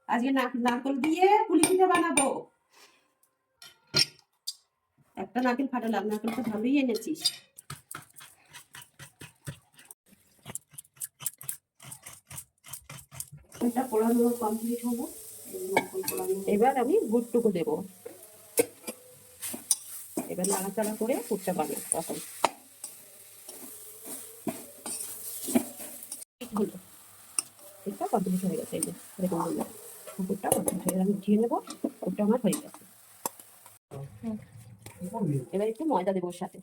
আজকে নারকেল দিয়ে পুলি পিঠে বানাবো। একটা নারকেল ফাটালাম, নারকেলটা ভালোই এনেছিস। এটা পোড়ানো কমপ্লিট হলো। এবার আমি গুড়টুকু দেবো। এবার নাড়াচাড়া করে পুরটা বানাবো তখন। এটা কমপ্লিট হয়ে গেছে। এই যে এরকম বললাম পুরটা কমপ্লিট হয়ে গেছে। আমি উঠিয়ে নেবো। পুরটা আমার হয়ে গেছে। এবার একটু ময়দা দেবো ওর সাথে।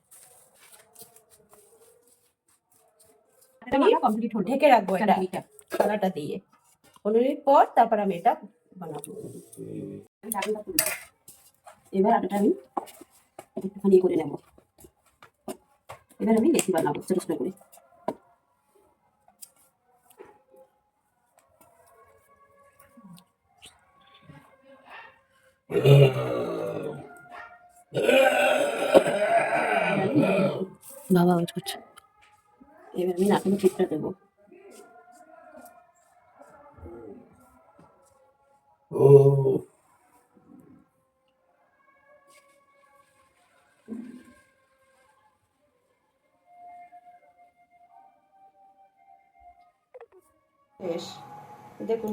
কমপ্লিট হলো, ঢেকে রাখবো এটা থালাটা দিয়ে। 15 মিনিট পর তারপর আমি এটা বানাবো। এবার আটাটা আমি একটুখানি করে নেবো। এবার আমি বেশি বানাবো ছোট ছোট করে। বাবা আওয়াজ করছে। এবার আমি নারকেলের পুরটা দেবো। বেশ, দেখুন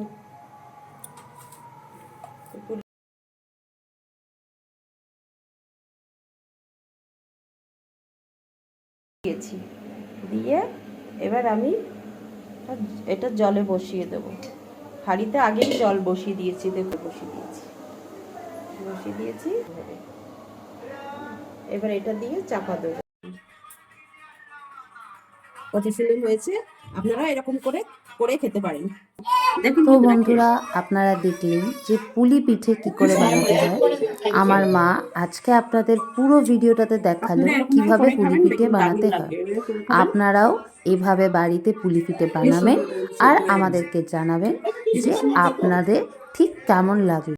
দিয়েছি। দিয়ে এবার আমি এটা জলে বসিয়ে দেবো। হাঁড়িতে আগেই জল বসিয়ে দিয়েছি, দেখো বসিয়ে দিয়েছি। এবার এটা দিয়ে চাপা দেবো। পঁচিশ হয়েছে, আপনারা এরকম করে করে খেতে পারেন। তো বন্ধুরা, আপনারা দেখলেন যে পুলি পিঠে কি করে বানাতে হয়। আমার মা আজকে আপনাদের পুরো ভিডিওটাতে দেখালো কিভাবে পুলি পিঠে বানাতে হয়। আপনারাও এভাবে বাড়িতে পুলি পিঠে বানাবেন আর আমাদেরকে জানাবেন যে আপনাদের ঠিক কেমন লাগলো।